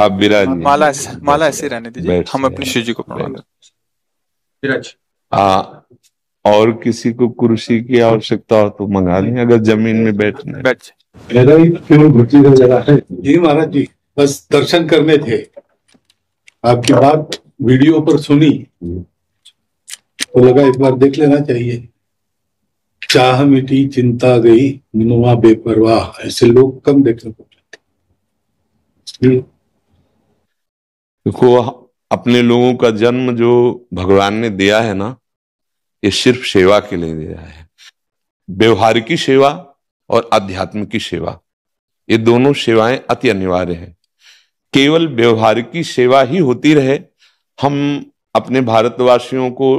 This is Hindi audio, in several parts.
आप विराजिए। माला माला ऐसे रहने दीजिए, हम अपनी शिव जी को प्रणाम विराज। और किसी को कुर्सी की आवश्यकता हो तो मंगा लें, अगर जमीन में बैठने। बैठ मेरा ही क्यों घुटी का जगह है जी महाराज जी, बस दर्शन करने थे। आपकी बात वीडियो पर सुनी तो लगा एक बार देख लेना चाहिए। चाह मिटी चिंता गई मनुआ बेपरवाह, ऐसे लोग कम देखने को मिलते। देखो, अपने लोगों का जन्म जो भगवान ने दिया है ना, ये सिर्फ सेवा के लिए दिया है। व्यवहारिकी सेवा और आध्यात्मिक की सेवा, ये दोनों सेवाएं अति अनिवार्य है। केवल व्यवहारिकी सेवा ही होती रहे, हम अपने भारतवासियों को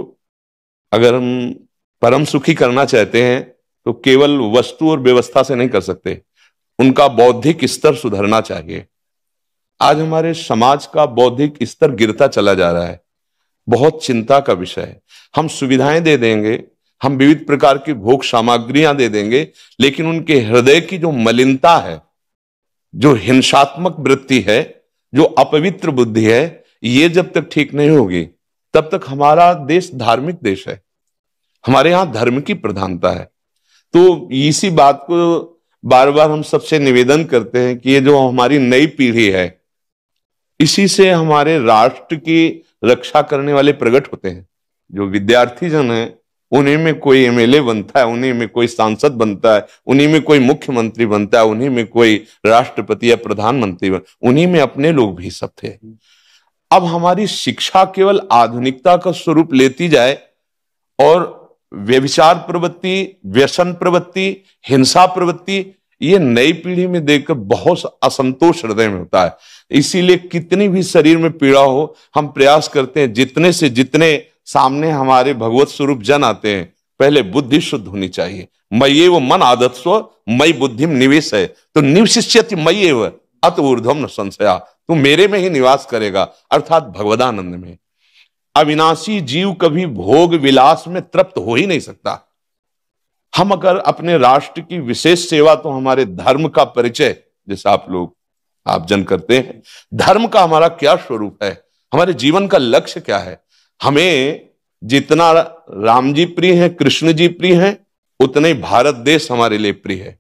अगर हम परम सुखी करना चाहते हैं तो केवल वस्तु और व्यवस्था से नहीं कर सकते, उनका बौद्धिक स्तर सुधरना चाहिए। आज हमारे समाज का बौद्धिक स्तर गिरता चला जा रहा है, बहुत चिंता का विषय है। हम सुविधाएं दे देंगे, हम विविध प्रकार की भोग सामग्रियां दे देंगे, लेकिन उनके हृदय की जो मलिनता है, जो हिंसात्मक वृत्ति है, जो अपवित्र बुद्धि है, ये जब तक ठीक नहीं होगी तब तक हमारा देश धार्मिक देश है, हमारे यहां धर्म की प्रधानता है। तो इसी बात को बार बार हम सबसे निवेदन करते हैं कि ये जो हमारी नई पीढ़ी है, इसी से हमारे राष्ट्र की रक्षा करने वाले प्रकट होते हैं। जो विद्यार्थी जन है, उन्हीं में कोई एमएलए बनता है, उन्हीं में कोई सांसद बनता है, उन्हीं में कोई मुख्यमंत्री बनता है, उन्हीं में कोई राष्ट्रपति या प्रधानमंत्री उन्हीं में अपने लोग भी सब थे। अब हमारी शिक्षा केवल आधुनिकता का स्वरूप लेती जाए और व्यभिचार प्रवृत्ति, व्यसन प्रवृत्ति, हिंसा प्रवृत्ति, ये नई पीढ़ी में देखकर बहुत असंतोष हृदय में होता है। इसीलिए कितनी भी शरीर में पीड़ा हो, हम प्रयास करते हैं जितने से जितने सामने हमारे भगवत स्वरूप जन आते हैं, पहले बुद्धि शुद्ध होनी चाहिए। मय्ये वो मन आदत स्व मई बुद्धिम निवेश है, तो निवशिष्यति मय्ये व अत ऊर्ध्वम न संशया, तू मेरे में ही निवास करेगा, अर्थात भगवदानंद में। अविनाशी जीव कभी भोग विलास में तृप्त हो ही नहीं सकता। हम अगर अपने राष्ट्र की विशेष सेवा, तो हमारे धर्म का परिचय, जैसे आप जन करते हैं, धर्म का हमारा क्या स्वरूप है, हमारे जीवन का लक्ष्य क्या है। हमें जितना राम जी प्रिय हैं, कृष्ण जी प्रिय हैं, उतने भारत देश हमारे लिए प्रिय है।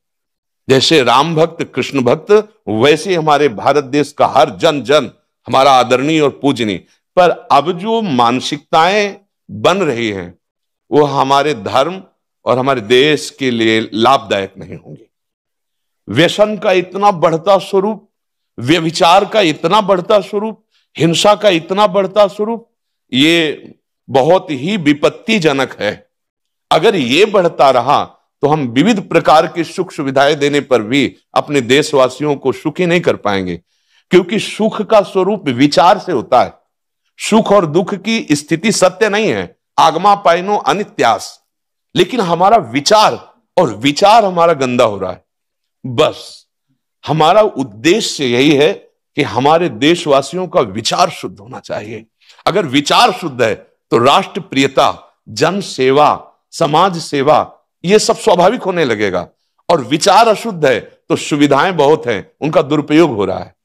जैसे राम भक्त, कृष्ण भक्त, वैसे हमारे भारत देश का हर जन जन हमारा आदरणीय और पूजनीय। पर अब जो मानसिकताएं बन रही हैं, वो हमारे धर्म और हमारे देश के लिए लाभदायक नहीं होंगी। व्यसन का इतना बढ़ता स्वरूप, व्यभिचार का इतना बढ़ता स्वरूप, हिंसा का इतना बढ़ता स्वरूप, ये बहुत ही विपत्तिजनक है। अगर ये बढ़ता रहा तो हम विविध प्रकार की सुख सुविधाएं देने पर भी अपने देशवासियों को सुखी नहीं कर पाएंगे, क्योंकि सुख का स्वरूप विचार से होता है। सुख और दुख की स्थिति सत्य नहीं है, आगमा पाइनो अनित्यास, लेकिन हमारा विचार, और विचार हमारा गंदा हो रहा है। बस हमारा उद्देश्य यही है कि हमारे देशवासियों का विचार शुद्ध होना चाहिए। अगर विचार शुद्ध है तो राष्ट्र प्रियता, जन सेवा, समाज सेवा, ये सब स्वाभाविक होने लगेगा। और विचार अशुद्ध है तो सुविधाएं बहुत हैं, उनका दुरुपयोग हो रहा है।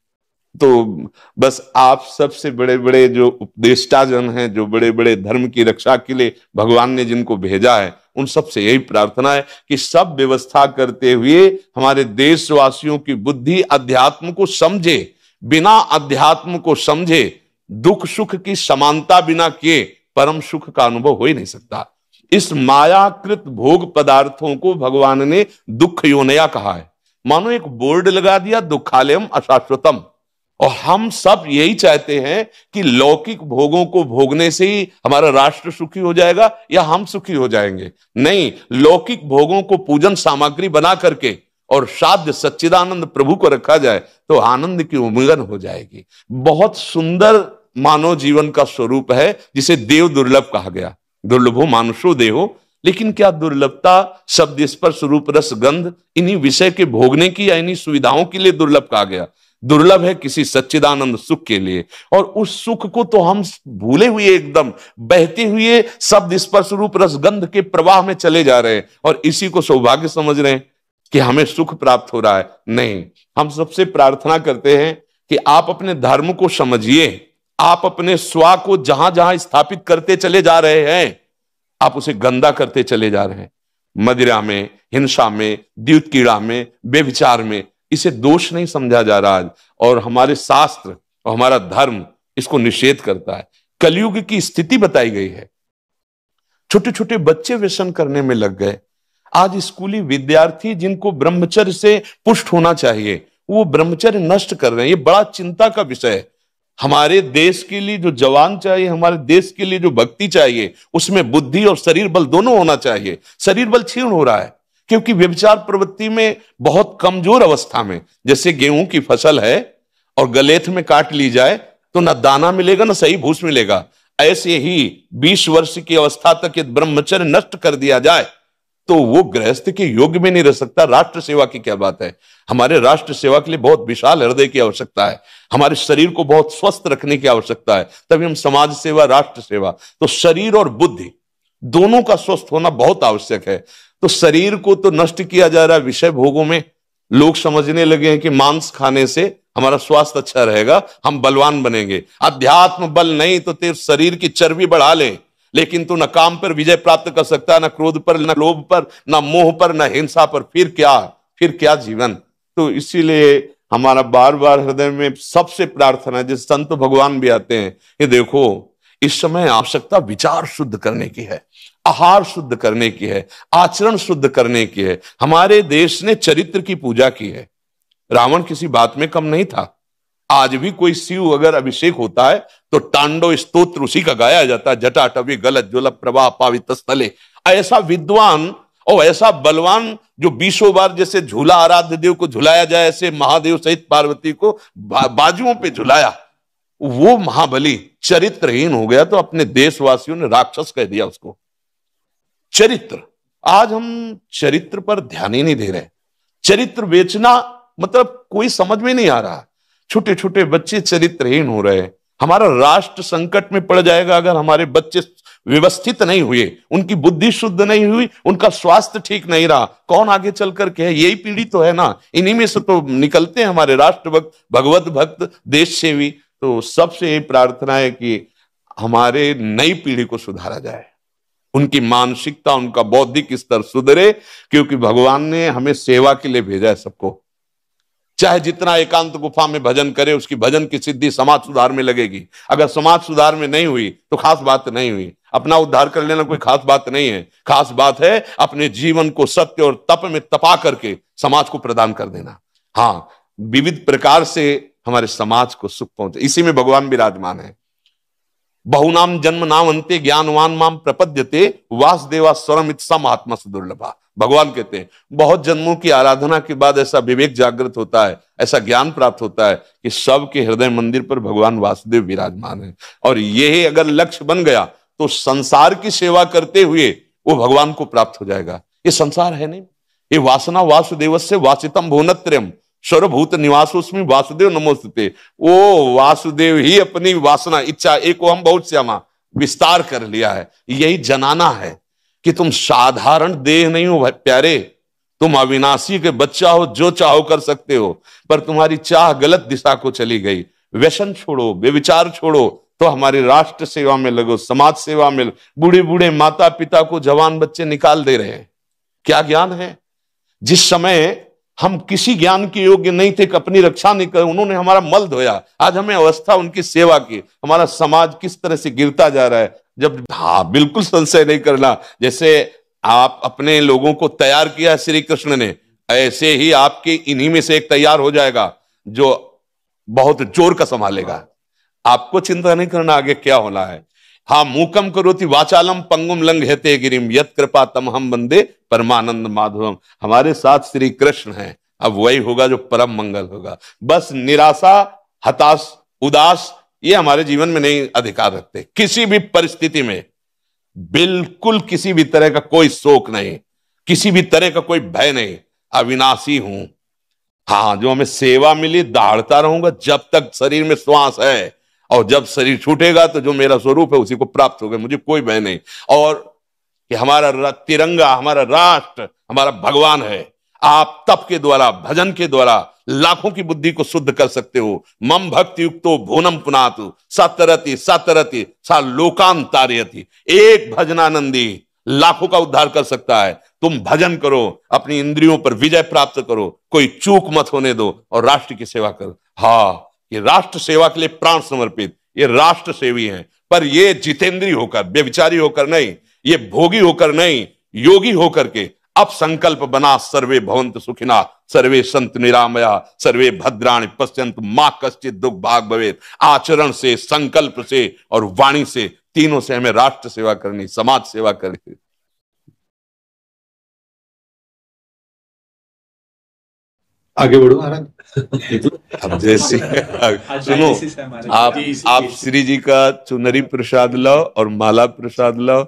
तो बस आप सबसे बड़े बड़े जो उपदेष्टा जन हैं, जो बड़े बड़े धर्म की रक्षा के लिए भगवान ने जिनको भेजा है, उन सबसे यही प्रार्थना है कि सब व्यवस्था करते हुए हमारे देशवासियों की बुद्धि अध्यात्म को समझे। बिना अध्यात्म को समझे दुख सुख की समानता बिना किए परम सुख का अनुभव हो ही नहीं सकता। इस मायाकृत भोग पदार्थों को भगवान ने दुख योनया कहा है। मानो एक बोर्ड लगा दिया, दुखालयम अशाश्वतम। और हम सब यही चाहते हैं कि लौकिक भोगों को भोगने से ही हमारा राष्ट्र सुखी हो जाएगा या हम सुखी हो जाएंगे। नहीं, लौकिक भोगों को पूजन सामग्री बना करके और साध्य सच्चिदानंद प्रभु को रखा जाए तो आनंद की उमंगन हो जाएगी। बहुत सुंदर मानव जीवन का स्वरूप है, जिसे देव दुर्लभ कहा गया। दुर्लभो मानुषो देहो, लेकिन क्या दुर्लभता शब्द स्पर्श रूप रस गंध इन्हीं विषय के भोगने की या इन्हीं सुविधाओं के लिए दुर्लभ कहा गया? दुर्लभ है किसी सच्चिदानंद सुख के लिए। और उस सुख को तो हम भूले हुए, एकदम बहते हुए शब्द स्पर्श रूप रस गंध के प्रवाह में चले जा रहे हैं और इसी को सौभाग्य समझ रहे हैं कि हमें सुख प्राप्त हो रहा है। नहीं, हम सबसे प्रार्थना करते हैं कि आप अपने धर्म को समझिए, आप अपने स्वा को जहां जहां स्थापित करते चले जा रहे हैं, आप उसे गंदा करते चले जा रहे हैं। मदिरा में, हिंसा में, द्यूत कीड़ा में, बेविचार में, इसे दोष नहीं समझा जा रहा आज। और हमारे शास्त्र और हमारा धर्म इसको निषेध करता है। कलयुग की स्थिति बताई गई है। छोटे छोटे बच्चे व्यसन करने में लग गए। आज स्कूली विद्यार्थी जिनको ब्रह्मचर्य से पुष्ट होना चाहिए, वो ब्रह्मचर्य नष्ट कर रहे हैं। ये बड़ा चिंता का विषय है। हमारे देश के लिए जो जवान चाहिए, हमारे देश के लिए जो भक्ति चाहिए, उसमें बुद्धि और शरीर बल दोनों होना चाहिए। शरीर बल क्षीण हो रहा है क्योंकि व्यभिचार प्रवृत्ति में बहुत कमजोर अवस्था में, जैसे गेहूं की फसल है और गलेथ में काट ली जाए तो न दाना मिलेगा न सही भूस मिलेगा, ऐसे ही 20 वर्ष की अवस्था तक यदि ब्रह्मचर्य नष्ट कर दिया जाए तो वो गृहस्थ के योग्य में नहीं रह सकता। राष्ट्र सेवा की क्या बात है। हमारे राष्ट्र सेवा के लिए बहुत विशाल हृदय की आवश्यकता है। हमारे शरीर को बहुत स्वस्थ रखने की आवश्यकता है, तभी हम समाज सेवा, राष्ट्र सेवा। तो शरीर और बुद्धि दोनों का स्वस्थ होना बहुत आवश्यक है। तो शरीर को तो नष्ट किया जा रहा है विषय भोगों में। लोग समझने लगे हैं कि मांस खाने से हमारा स्वास्थ्य अच्छा रहेगा, हम बलवान बनेंगे। अध्यात्म बल नहीं तो तेरे शरीर की चर्बी बढ़ा ले, लेकिन तू न काम पर विजय प्राप्त कर सकता, न क्रोध पर, न लोभ पर, न मोह पर, न हिंसा पर। फिर क्या जीवन। तो इसीलिए हमारा बार बार हृदय में सबसे प्रार्थना है, जिस संत भगवान भी आते हैं, ये देखो इस समय आवश्यकता विचार शुद्ध करने की है, आहार शुद्ध करने की है, आचरण शुद्ध करने की है। हमारे देश ने चरित्र की पूजा की है। रावण किसी बात में कम नहीं था। आज भी कोई शिव अगर अभिषेक होता है तो तांडव स्तोत्र उसी का गाया जाता है। जटाटवी गलत ज्वल प्रवाह पावित स्थले। ऐसा विद्वान और ऐसा बलवान जो 20 बार जैसे झूला आराध्य देव को झुलाया जाए, ऐसे महादेव सहित पार्वती को बाजुओं पे झुलाया, वो महाबली चरित्रहीन हो गया तो अपने देशवासियों ने राक्षस कह दिया उसको। चरित्र, आज हम चरित्र पर ध्यान ही नहीं दे रहे। चरित्र बेचना मतलब कोई समझ में नहीं आ रहा। छोटे छोटे बच्चे चरित्रहीन हो रहे हैं। हमारा राष्ट्र संकट में पड़ जाएगा अगर हमारे बच्चे व्यवस्थित नहीं हुए, उनकी बुद्धि शुद्ध नहीं हुई, उनका स्वास्थ्य ठीक नहीं रहा। कौन आगे चल करके है? यही पीढ़ी तो है ना। इन्हीं में से तो निकलते हैं हमारे राष्ट्र भक्त, भगवत भक्त, देश सेवी। तो सबसे यही प्रार्थना है कि हमारे नई पीढ़ी को सुधारा जाए, उनकी मानसिकता, उनका बौद्धिक स्तर सुधरे, क्योंकि भगवान ने हमें सेवा के लिए भेजा है सबको। चाहे जितना एकांत गुफा में भजन करे, उसकी भजन की सिद्धि समाज सुधार में लगेगी। अगर समाज सुधार में नहीं हुई तो खास बात नहीं हुई। अपना उद्धार कर लेना कोई खास बात नहीं है। खास बात है अपने जीवन को सत्य और तप में तपा करके समाज को प्रदान कर देना। हाँ, विविध प्रकार से हमारे समाज को सुख पहुंचे, इसी में भगवान विराजमान है। बहुनाम जन्म नाम अंते ज्ञानवान माम प्रपद्यते वासुदेवा स्वरमित सम आत्मा सुदुर्लभा। भगवान कहते हैं बहुत जन्मों की आराधना के बाद ऐसा विवेक जागृत होता है, ऐसा ज्ञान प्राप्त होता है कि सबके हृदय मंदिर पर भगवान वासुदेव विराजमान है। और यही अगर लक्ष्य बन गया तो संसार की सेवा करते हुए वो भगवान को प्राप्त हो जाएगा। ये संसार है नहीं, ये वासना वासुदेवस्य वासितम भुवनत्रयम् सर्वभूत निवासोस्मि वासुदेव नमोस्तुते। वो वासुदेव ही अपनी वासना, इच्छा, एको हम बहुत श्यामा विस्तार कर लिया है। यही जनाना है कि तुम साधारण देह नहीं हो प्यारे, तुम अविनाशी के बच्चा हो, जो चाहो कर सकते हो। पर तुम्हारी चाह गलत दिशा को चली गई। व्यसन छोड़ो, बेविचार छोड़ो, तो हमारी राष्ट्र सेवा में लगो, समाज सेवा में। बूढ़े बूढ़े माता पिता को जवान बच्चे निकाल दे रहे हैं। क्या ज्ञान है? जिस समय हम किसी ज्ञान के योग्य नहीं थे कि अपनी रक्षा नहीं कर, उन्होंने हमारा मल धोया। आज हमें अवस्था उनकी सेवा की। हमारा समाज किस तरह से गिरता जा रहा है। जब हाँ, बिल्कुल संशय नहीं करना, जैसे आप अपने लोगों को तैयार किया श्री कृष्ण ने, ऐसे ही आपके इन्हीं में से एक तैयार हो जाएगा जो बहुत जोर का संभालेगा। आपको चिंता नहीं करना आगे क्या होना है। हाँ, मूकम करोति वाचालम पंगुम लंघयते गिरिम यत् कृपा तम हम वंदे परमानंद माधवम। हमारे साथ श्री कृष्ण हैं। अब वही होगा जो परम मंगल होगा। बस निराशा, हताश, उदास ये हमारे जीवन में नहीं अधिकार रखते। किसी भी परिस्थिति में बिल्कुल किसी भी तरह का कोई शोक नहीं, किसी भी तरह का कोई भय नहीं। अविनाशी हूं। हाँ, जो हमें सेवा मिली दहाड़ता रहूंगा जब तक शरीर में श्वास है, और जब शरीर छूटेगा तो जो मेरा स्वरूप है उसी को प्राप्त होगा। मुझे कोई भय नहीं। और कि हमारा तिरंगा, हमारा राष्ट्र, हमारा भगवान है। आप तप के द्वारा, भजन के द्वारा लाखों की बुद्धि को शुद्ध कर सकते हो। मम भक्ति युक्तो भुवनम पुनातु सतरति सतरति सा लोकान तारयति। एक भजनानंदी लाखों का उद्धार कर सकता है। तुम भजन करो, अपनी इंद्रियों पर विजय प्राप्त करो, कोई चूक मत होने दो और राष्ट्र की सेवा करो। हाँ, ये राष्ट्र सेवा के लिए प्राण समर्पित, ये राष्ट्र सेवी हैं, पर ये जितेंद्री होकर, व्यभिचारी होकर नहीं, ये भोगी होकर नहीं, योगी होकर के अब संकल्प बना, सर्वे भवन्तु सुखिना सर्वे सन्तु निरामया सर्वे भद्राणि पश्यन्तु मां कश्चित् दुख भाग भवेत्। आचरण से, संकल्प से और वाणी से, तीनों से हमें राष्ट्र सेवा करनी, समाज सेवा करनी। आगे बढ़ो महाराज। अब जैसे सुनो, आप श्री जी का चुनरी प्रसाद लाओ और माला प्रसाद लाओ,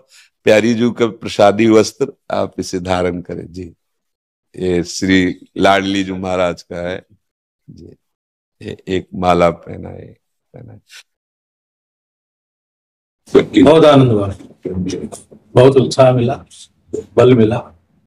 प्यारी जी का प्रसादी वस्त्र आप इसे धारण करें जी। ये श्री लाडली जी महाराज का है जी, एक माला पहनाए। बहुत आनंद हुआ, बहुत उत्साह मिला, बल मिला।